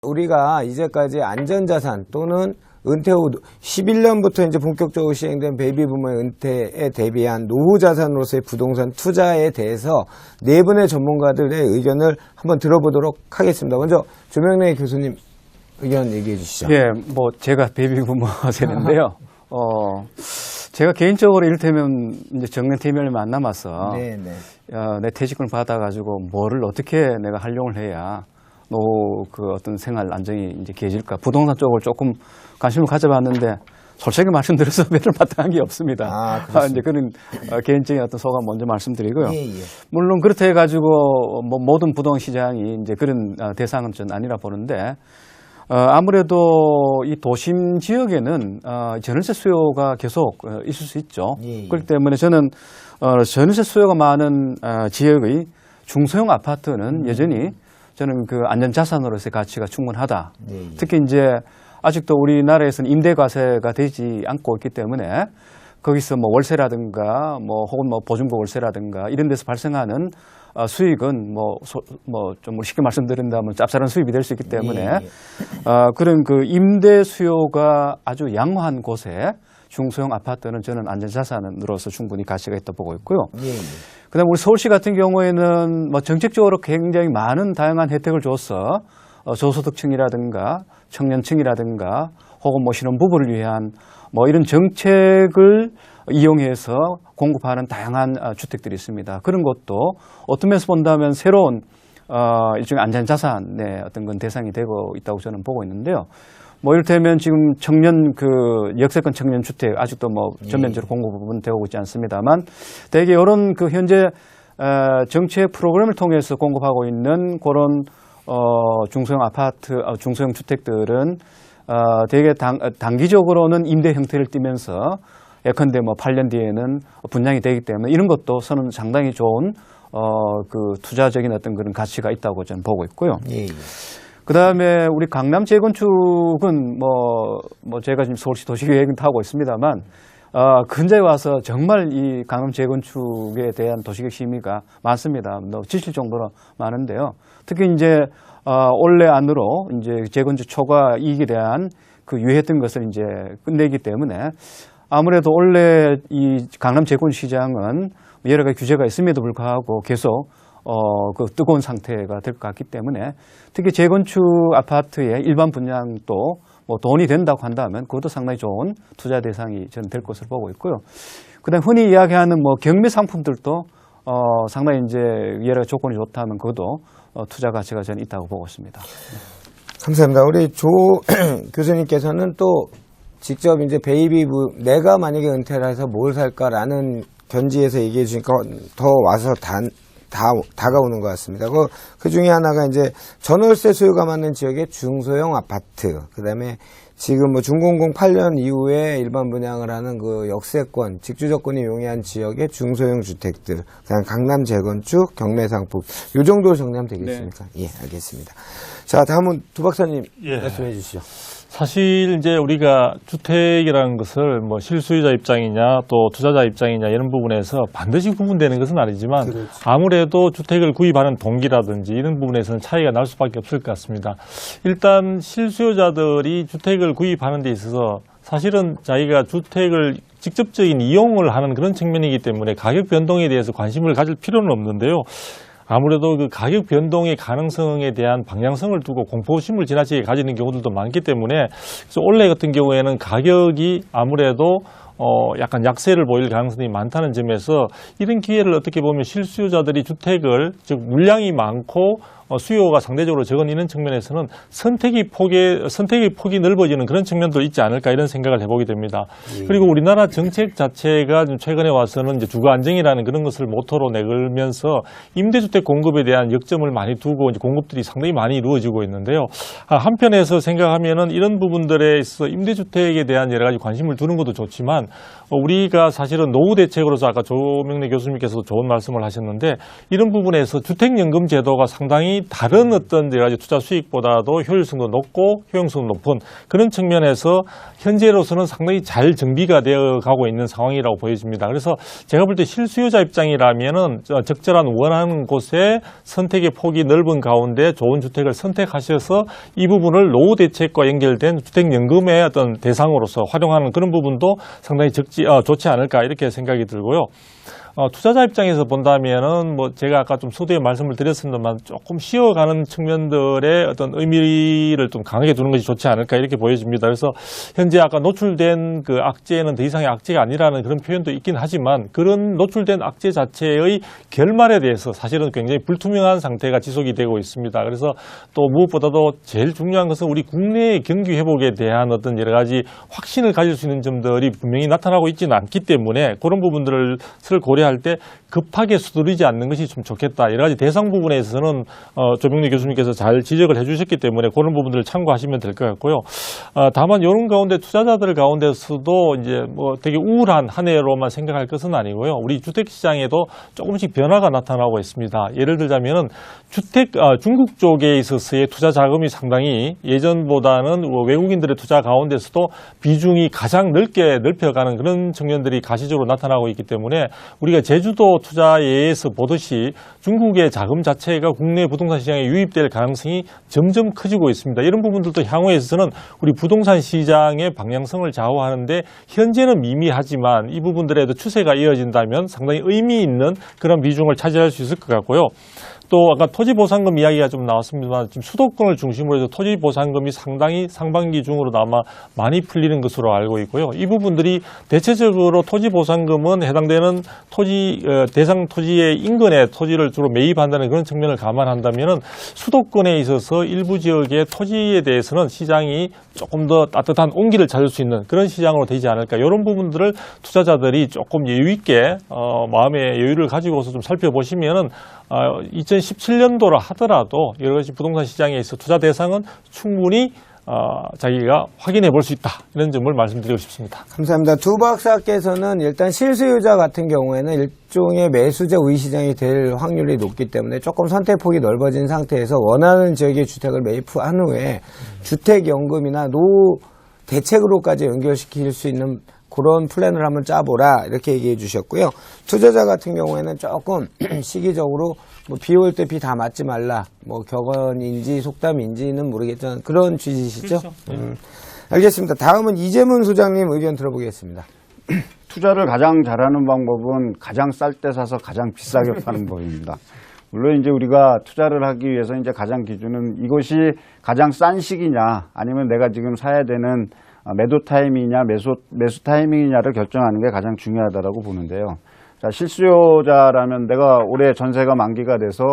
우리가 이제까지 안전자산 또는 은퇴 후 11년부터 이제 본격적으로 시행된 베이비부머의 은퇴에 대비한 노후 자산으로서의 부동산 투자에 대해서 네 분의 전문가들의 의견을 한번 들어보도록 하겠습니다. 먼저 조명래 교수님 의견 얘기해 주시죠. 예, 뭐 제가 베이비부머 세대인데요. 제가 개인적으로 이를테면 이제 정년 퇴임하려면 안 남았어. 네네. 내 퇴직금을 받아가지고 뭐를 어떻게 내가 활용을 해야 그 어떤 생활 안정이 이제 개해질까. 부동산 쪽을 조금 관심을 가져봤는데 솔직히 말씀드려서 별로 마땅한 게 없습니다. 이제 그런 개인적인 어떤 소감 먼저 말씀드리고요. 예. 물론 그렇다 해가지고 뭐 모든 부동산 시장이 이제 그런 대상은 전 아니라 보는데 아무래도 이 도심 지역에는 전월세 수요가 계속 있을 수 있죠. 예. 그렇기 때문에 저는 전월세 수요가 많은 지역의 중소형 아파트는 여전히 저는 그 안전자산으로서의 가치가 충분하다. 예. 특히 이제 아직도 우리나라에서는 임대과세가 되지 않고 있기 때문에 거기서 뭐 월세라든가 뭐 혹은 뭐 보증금 월세라든가 이런 데서 발생하는 수익은 좀 쉽게 말씀드린다면 짭짤한 수입이 될 수 있기 때문에 그런 그 임대 수요가 아주 양호한 곳에 중소형 아파트는 저는 안전자산으로서 충분히 가치가 있다고 보고 있고요. 그다음 우리 서울시 같은 경우에는 뭐 정책적으로 굉장히 많은 다양한 혜택을 줘서 저소득층이라든가 청년층이라든가 혹은 뭐 신혼부부를 위한 뭐 이런 정책을 이용해서 공급하는 다양한 주택들이 있습니다. 그런 것도 어떤 면에서 본다면 새로운 일종의 안전자산의 어떤 건 대상이 되고 있다고 저는 보고 있는데요. 뭐 이를테면 지금 청년 역세권 청년 주택 아직도 뭐 전면적으로 공급은 되고 있지 않습니다만 대개 이런 그 현재 정책 프로그램을 통해서 공급하고 있는 그런 중소형 아파트, 중소형 주택들은 대개 단기적으로는 임대 형태를 띠면서 예컨대 뭐 8년 뒤에는 분양이 되기 때문에 이런 것도 저는 상당히 좋은 그 투자적인 어떤 그런 가치가 있다고 저는 보고 있고요. 그 다음에 우리 강남 재건축은 제가 지금 서울시 도시계획은 하고 있습니다만 근처에 와서 정말 이 강남 재건축에 대한 도시계획 심의가 많습니다. 지칠 정도로 많은데요. 특히 이제 올해 안으로 이제 재건축 초과 이익에 대한 그 유예했던 것을 이제 끝내기 때문에 아무래도 올해 이 강남 재건축 시장은 여러 가지 규제가 있음에도 불구하고 계속 그 뜨거운 상태가 될 것 같기 때문에 특히 재건축 아파트의 일반 분양도 뭐 돈이 된다고 한다면 그것도 상당히 좋은 투자 대상이 저는 될 것으로 보고 있고요. 그다음 흔히 이야기하는 뭐 경매 상품들도 상당히 이제 여러 가지 조건이 좋다면 그것도 투자 가치가 저는 있다고 보고 있습니다. 감사합니다. 우리 조 교수님께서는 또 직접 이제 내가 만약에 은퇴를 해서 뭘 살까라는 견지에서 얘기해 주니까 더 와서 다가오는 것 같습니다. 그 중에 하나가 이제 전월세 수요가 많은 지역의 중소형 아파트, 그 다음에 지금 뭐 준공공 8년 이후에 일반 분양을 하는 그 역세권, 직주 조건이 용이한 지역의 중소형 주택들, 그다음 강남 재건축, 경매 상품, 요 정도로 정리하면 되겠습니까? 네. 예, 알겠습니다. 자, 다음은 두 박사님 말씀해 주시죠. 사실 이제 우리가 주택이라는 것을 뭐 실수요자 입장이냐 또 투자자 입장이냐 이런 부분에서 반드시 구분되는 것은 아니지만 아무래도 주택을 구입하는 동기라든지 이런 부분에서는 차이가 날 수밖에 없을 것 같습니다. 일단 실수요자들이 주택을 구입하는 데 있어서 사실은 자기가 주택을 직접적인 이용을 하는 그런 측면이기 때문에 가격 변동에 대해서 관심을 가질 필요는 없는데요. 아무래도 그 가격 변동의 가능성에 대한 방향성을 두고 공포심을 지나치게 가지는 경우들도 많기 때문에 그래서 올해 같은 경우에는 가격이 아무래도 약간 약세를 보일 가능성이 많다는 점에서 이런 기회를 어떻게 보면 실수요자들이 주택을 즉 물량이 많고 수요가 상대적으로 적은 이런 측면에서는 선택의 폭이 넓어지는 그런 측면도 있지 않을까 이런 생각을 해보게 됩니다. 그리고 우리나라 정책 자체가 최근에 와서는 이제 주거 안정이라는 그런 것을 모토로 내걸면서 임대주택 공급에 대한 역점을 많이 두고 이제 공급들이 상당히 많이 이루어지고 있는데요. 한편에서 생각하면은 이런 부분들에 있어 임대주택에 대한 여러 가지 관심을 두는 것도 좋지만 우리가 사실은 노후 대책으로서 아까 조명래 교수님께서도 좋은 말씀을 하셨는데 이런 부분에서 주택연금 제도가 상당히 다른 어떤 여러 가지 투자 수익보다도 효율성도 높고 효용성도 높은 그런 측면에서 현재로서는 상당히 잘 정비가 되어 가고 있는 상황이라고 보여집니다. 그래서 제가 볼 때 실수요자 입장이라면은 적절한 원하는 곳에 선택의 폭이 넓은 가운데 좋은 주택을 선택하셔서 이 부분을 노후 대책과 연결된 주택연금의 어떤 대상으로서 활용하는 그런 부분도 상당히 좋지 않을까 이렇게 생각이 들고요. 투자자 입장에서 본다면은 뭐 제가 아까 좀 서두에 말씀을 드렸습니다만 조금 쉬어가는 측면들의 어떤 의미를 좀 강하게 두는 것이 좋지 않을까 이렇게 보여집니다. 그래서 현재 아까 노출된 그 악재는 더 이상의 악재가 아니라는 그런 표현도 있긴 하지만 그런 노출된 악재 자체의 결말에 대해서 사실은 굉장히 불투명한 상태가 지속이 되고 있습니다. 그래서 또 무엇보다도 제일 중요한 것은 우리 국내의 경기 회복에 대한 어떤 여러 가지 확신을 가질 수 있는 점들이 분명히 나타나고 있지는 않기 때문에 그런 부분들을 고려할 때 급하게 서두르지 않는 것이 좀 좋겠다. 여러 가지 대상 부분에 있어서는 조명래 교수님께서 잘 지적을 해주셨기 때문에 그런 부분들을 참고하시면 될 것 같고요. 다만 이런 가운데 투자자들 가운데서도 이제 뭐 되게 우울한 한 해로만 생각할 것은 아니고요. 우리 주택 시장에도 조금씩 변화가 나타나고 있습니다. 예를 들자면은 중국 쪽에 있어서의 투자 자금이 상당히 예전보다는 외국인들의 투자 가운데서도 비중이 가장 넓혀가는 그런 측면들이 가시적으로 나타나고 있기 때문에 우리가 제주도 투자에서 보듯이 중국의 자금 자체가 국내 부동산 시장에 유입될 가능성이 점점 커지고 있습니다. 이런 부분들도 향후에 있어서는 우리 부동산 시장의 방향성을 좌우하는데 현재는 미미하지만 이 부분들에도 추세가 이어진다면 상당히 의미 있는 그런 비중을 차지할 수 있을 것 같고요. 또 아까 토지보상금 이야기가 좀 나왔습니다만 지금 수도권을 중심으로 해서 토지보상금이 상당히 상반기 중으로 아마 많이 풀리는 것으로 알고 있고요. 이 부분들이 대체적으로 토지보상금은 해당되는 대상 토지의 인근에 토지를 주로 매입한다는 그런 측면을 감안한다면은 수도권에 있어서 일부 지역의 토지에 대해서는 시장이 조금 더 따뜻한 온기를 찾을 수 있는 그런 시장으로 되지 않을까. 이런 부분들을 투자자들이 조금 여유 있게 마음의 여유를 가지고서 좀 살펴보시면은 2017년도라 하더라도 여러 가지 부동산 시장에 있어 투자 대상은 충분히 자기가 확인해 볼 수 있다. 이런 점을 말씀드리고 싶습니다. 감사합니다. 두 박사께서는 일단 실수요자 같은 경우에는 일종의 매수자 우위시장이 될 확률이 높기 때문에 조금 선택폭이 넓어진 상태에서 원하는 지역의 주택을 매입한 후에 주택연금이나 노후 대책으로까지 연결시킬 수 있는 그런 플랜을 한번 짜보라 이렇게 얘기해 주셨고요. 투자자 같은 경우에는 조금 시기적으로 뭐 비 올 때 비 다 맞지 말라 뭐 격언인지 속담인지는 모르겠지만 그런 취지시죠? 그렇죠. 알겠습니다. 다음은 이재문 소장님 의견 들어보겠습니다. 투자를 가장 잘하는 방법은 가장 쌀 때 사서 가장 비싸게 파는 법입니다. 물론 이제 우리가 투자를 하기 위해서 이제 가장 기준은 이것이 가장 싼 시기냐 아니면 내가 지금 사야 되는 매도 타이밍이냐 매수 타이밍이냐를 결정하는 게 가장 중요하다고 보는데요. 자, 실수요자라면 내가 올해 전세가 만기가 돼서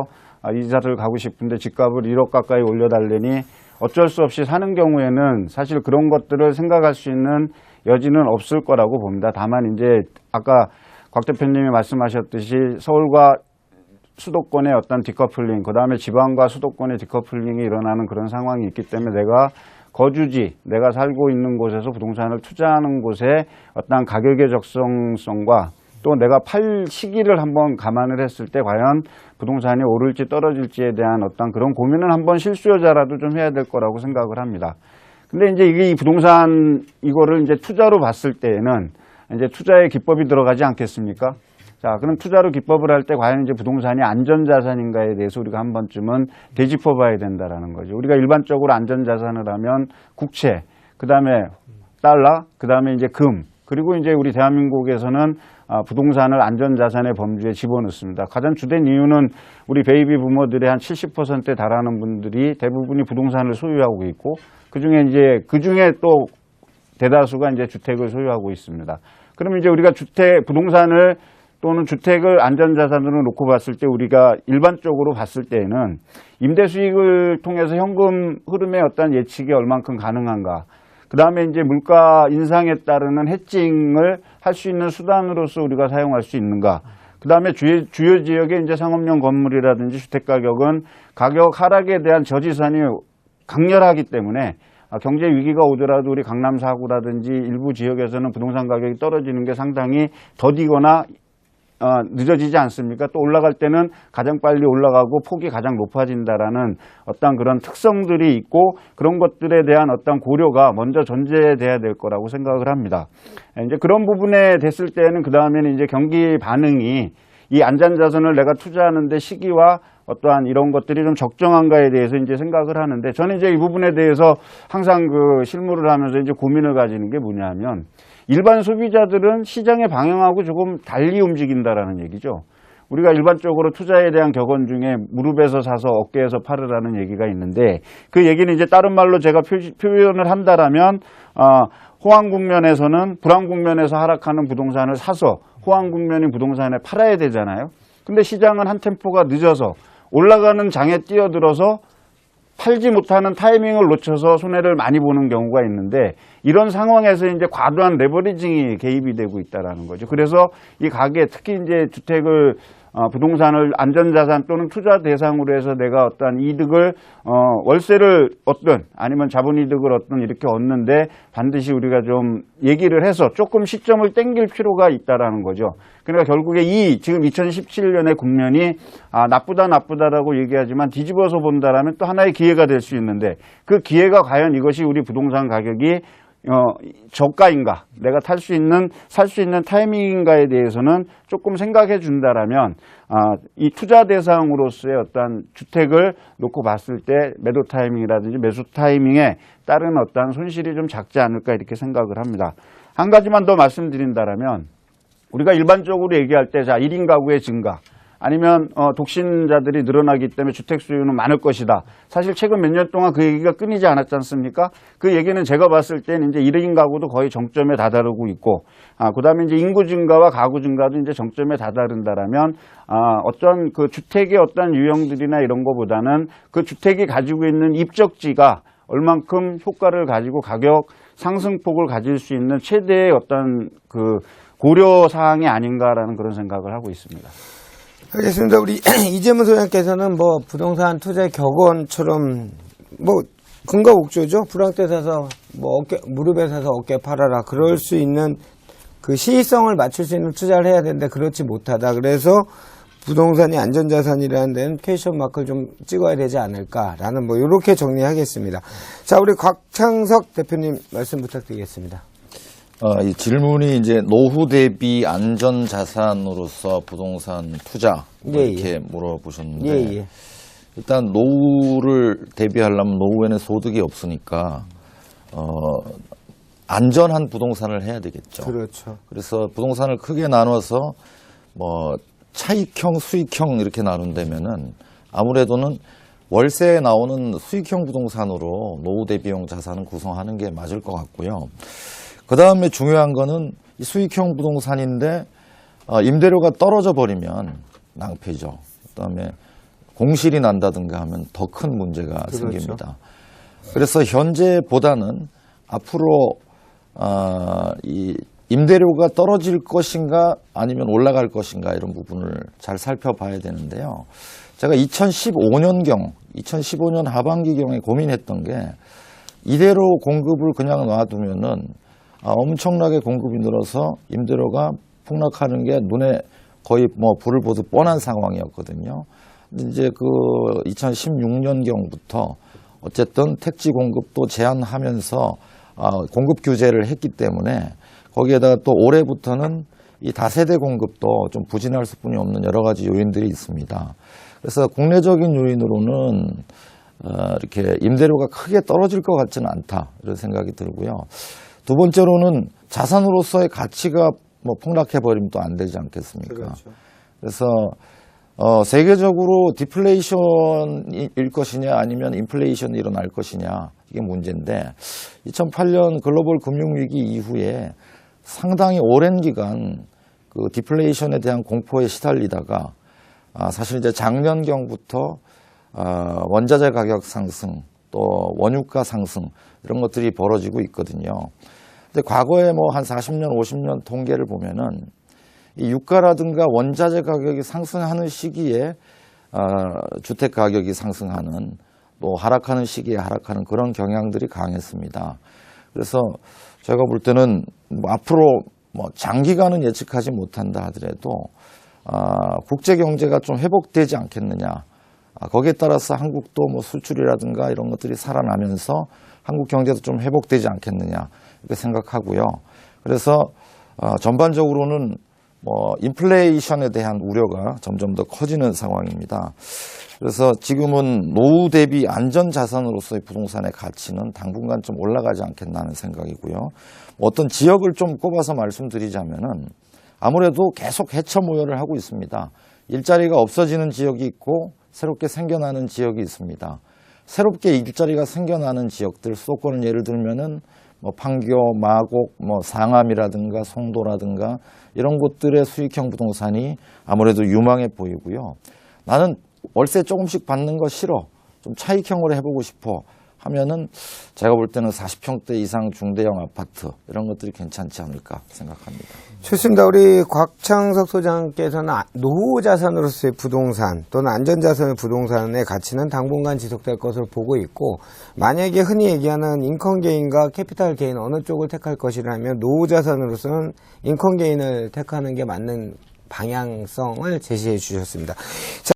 이사를 가고 싶은데 집값을 1억 가까이 올려달래니 어쩔 수 없이 사는 경우에는 사실 그런 것들을 생각할 수 있는 여지는 없을 거라고 봅니다. 다만 이제 아까 곽 대표님이 말씀하셨듯이 서울과 수도권의 어떤 디커플링, 그 다음에 지방과 수도권의 디커플링이 일어나는 그런 상황이 있기 때문에 내가 거주지, 내가 살고 있는 곳에서 부동산을 투자하는 곳에 어떤 가격의 적정성과 또 내가 팔 시기를 한번 감안을 했을 때 과연 부동산이 오를지 떨어질지에 대한 어떤 그런 고민은 한번 실수요자라도 좀 해야 될 거라고 생각을 합니다. 근데 이제 이게 이 부동산 이거를 이제 투자로 봤을 때에는 이제 투자의 기법이 들어가지 않겠습니까? 자, 그럼 투자로 기법을 할 때 과연 이제 부동산이 안전자산인가에 대해서 우리가 한 번쯤은 되짚어 봐야 된다라는 거죠. 우리가 일반적으로 안전자산을 하면 국채, 그 다음에 달러, 그 다음에 이제 금, 그리고 이제 우리 대한민국에서는 부동산을 안전자산의 범주에 집어넣습니다. 가장 주된 이유는 우리 베이비 부모들의 한 70%에 달하는 분들이 대부분이 부동산을 소유하고 있고, 그 중에 또 대다수가 이제 주택을 소유하고 있습니다. 그러면 이제 우리가 부동산을 또는 주택을 안전자산으로 놓고 봤을 때 우리가 일반적으로 봤을 때에는 임대 수익을 통해서 현금 흐름의 어떤 예측이 얼만큼 가능한가. 그 다음에 이제 물가 인상에 따르는 해칭을 할 수 있는 수단으로서 우리가 사용할 수 있는가. 그 다음에 주요 지역의 이제 상업용 건물이라든지 주택 가격은 가격 하락에 대한 저지선이 강렬하기 때문에 경제 위기가 오더라도 우리 강남 4구라든지 일부 지역에서는 부동산 가격이 떨어지는 게 상당히 더디거나 늦어지지 않습니까? 또 올라갈 때는 가장 빨리 올라가고 폭이 가장 높아진다라는 어떤 그런 특성들이 있고 그런 것들에 대한 어떤 고려가 먼저 전제돼야 될 거라고 생각을 합니다. 이제 그런 부분에 됐을 때는 그 다음에는 이제 경기 반응이 이 안전자산을 내가 투자하는데 시기와 어떠한 이런 것들이 좀 적정한가에 대해서 이제 생각을 하는데 저는 이제 이 부분에 대해서 항상 그 실무를 하면서 이제 고민을 가지는 게 뭐냐면 일반 소비자들은 시장의 방향하고 조금 달리 움직인다라는 얘기죠. 우리가 일반적으로 투자에 대한 격언 중에 무릎에서 사서 어깨에서 팔으라는 얘기가 있는데 그 얘기는 이제 다른 말로 제가 표현을 한다라면 호황 국면에서는 불황 국면에서 하락하는 부동산을 사서 호황 국면인 부동산에 팔아야 되잖아요. 근데 시장은 한 템포가 늦어서 올라가는 장에 뛰어들어서 팔지 못하는 타이밍을 놓쳐서 손해를 많이 보는 경우가 있는데 이런 상황에서 이제 과도한 레버리징이 개입이 되고 있다라는 거죠. 그래서 이 가계 특히 이제 주택을 부동산을 안전자산 또는 투자 대상으로 해서 내가 어떠한 이득을 월세를 얻든 아니면 자본이득을 얻든 이렇게 얻는데 반드시 우리가 좀 얘기를 해서 조금 시점을 땡길 필요가 있다라는 거죠. 그러니까 결국에 이 지금 2017년의 국면이 나쁘다라고 얘기하지만 뒤집어서 본다라면 또 하나의 기회가 될 수 있는데 그 기회가 과연 이것이 우리 부동산 가격이 저가인가, 내가 살 수 있는 타이밍인가에 대해서는 조금 생각해 준다라면, 이 투자 대상으로서의 어떤 주택을 놓고 봤을 때 매도 타이밍이라든지 매수 타이밍에 따른 어떤 손실이 좀 작지 않을까 이렇게 생각을 합니다. 한 가지만 더 말씀드린다라면, 우리가 일반적으로 얘기할 때, 1인 가구의 증가, 아니면 독신자들이 늘어나기 때문에 주택 수요는 많을 것이다. 사실 최근 몇 년 동안 그 얘기가 끊이지 않았지 않습니까? 그 얘기는 제가 봤을 때는 이제 1인 가구도 거의 정점에 다다르고 있고, 그다음에 이제 인구 증가와 가구 증가도 이제 정점에 다다른다라면, 어떤 그 주택의 어떤 유형들이나 이런 거보다는 그 주택이 가지고 있는 입적지가 얼만큼 효과를 가지고 가격 상승폭을 가질 수 있는 최대의 어떤 그 고려 사항이 아닌가라는 그런 생각을 하고 있습니다. 알겠습니다. 우리 이재문 소장께서는 뭐 부동산 투자의 격언처럼 뭐 근거 옥조죠. 불황 때 사서 뭐 무릎에 사서 어깨 팔아라. 그럴 수 있는 그 시의성을 맞출 수 있는 투자를 해야 되는데 그렇지 못하다. 그래서 부동산이 안전자산이라는 데는 퀘스천 마크를 좀 찍어야 되지 않을까라는 뭐 이렇게 정리하겠습니다. 자, 우리 곽창석 대표님 말씀 부탁드리겠습니다. 이 질문이 이제 노후 대비 안전 자산으로서 부동산 투자 이렇게 물어보셨는데 일단 노후를 대비하려면 노후에는 소득이 없으니까 안전한 부동산을 해야 되겠죠. 그렇죠. 그래서 부동산을 크게 나눠서 뭐 차익형, 수익형 이렇게 나눈다면은 아무래도는 월세에 나오는 수익형 부동산으로 노후 대비용 자산을 구성하는 게 맞을 것 같고요. 그 다음에 중요한 거는 이 수익형 부동산인데 임대료가 떨어져 버리면 낭패죠. 그 다음에 공실이 난다든가 하면 더 큰 문제가 생깁니다. 그래서 현재보다는 앞으로 이 임대료가 떨어질 것인가 아니면 올라갈 것인가 이런 부분을 잘 살펴봐야 되는데요. 제가 2015년 하반기경에 고민했던 게 이대로 공급을 그냥 놔두면은 엄청나게 공급이 늘어서 임대료가 폭락하는 게 눈에 거의 뭐 불을 보듯 뻔한 상황이었거든요. 근데 이제 그 2016년경부터 어쨌든 택지 공급도 제한하면서 공급 규제를 했기 때문에 거기에다가 또 올해부터는 이 다세대 공급도 좀 부진할 수뿐이 없는 여러 가지 요인들이 있습니다. 그래서 국내적인 요인으로는 이렇게 임대료가 크게 떨어질 것 같지는 않다 이런 생각이 들고요. 두 번째로는 자산으로서의 가치가 뭐 폭락해버리면 또 안 되지 않겠습니까? 그렇죠. 그래서 세계적으로 디플레이션일 것이냐 아니면 인플레이션이 일어날 것이냐 이게 문제인데 2008년 글로벌 금융위기 이후에 상당히 오랜 기간 그 디플레이션에 대한 공포에 시달리다가 사실 이제 작년경부터 원자재 가격 상승 또 원유가 상승 이런 것들이 벌어지고 있거든요. 근데 과거에 뭐 한 40년, 50년 통계를 보면은 이 유가라든가 원자재 가격이 상승하는 시기에 주택 가격이 상승하는 또 하락하는 시기에 하락하는 그런 경향들이 강했습니다. 그래서 제가 볼 때는 뭐 앞으로 뭐 장기간은 예측하지 못한다 하더라도 국제 경제가 좀 회복되지 않겠느냐. 거기에 따라서 한국도 뭐 수출이라든가 이런 것들이 살아나면서 한국 경제도 좀 회복되지 않겠느냐 이렇게 생각하고요. 그래서 전반적으로는 뭐 인플레이션에 대한 우려가 점점 더 커지는 상황입니다. 그래서 지금은 노후 대비 안전 자산으로서의 부동산의 가치는 당분간 좀 올라가지 않겠나 하는 생각이고요. 어떤 지역을 좀 꼽아서 말씀드리자면은 아무래도 계속 해처 모여를 하고 있습니다. 일자리가 없어지는 지역이 있고 새롭게 생겨나는 지역이 있습니다. 새롭게 일자리가 생겨나는 지역들, 수도권을 예를 들면은 뭐 판교, 마곡, 뭐 상암이라든가 송도라든가 이런 곳들의 수익형 부동산이 아무래도 유망해 보이고요. 나는 월세 조금씩 받는 거 싫어. 좀 차익형으로 해보고 싶어. 하면은 제가 볼 때는 40평대 이상 중대형 아파트 이런 것들이 괜찮지 않을까 생각합니다. 좋습니다. 우리 곽창석 소장께서는 노후 자산으로서의 부동산 또는 안전 자산의 부동산의 가치는 당분간 지속될 것으로 보고 있고, 만약에 흔히 얘기하는 인컴 게인과 캐피탈 게인 어느 쪽을 택할 것이라면 노후 자산으로서는 인컴 게인을 택하는 게 맞는 방향성을 제시해 주셨습니다. 자,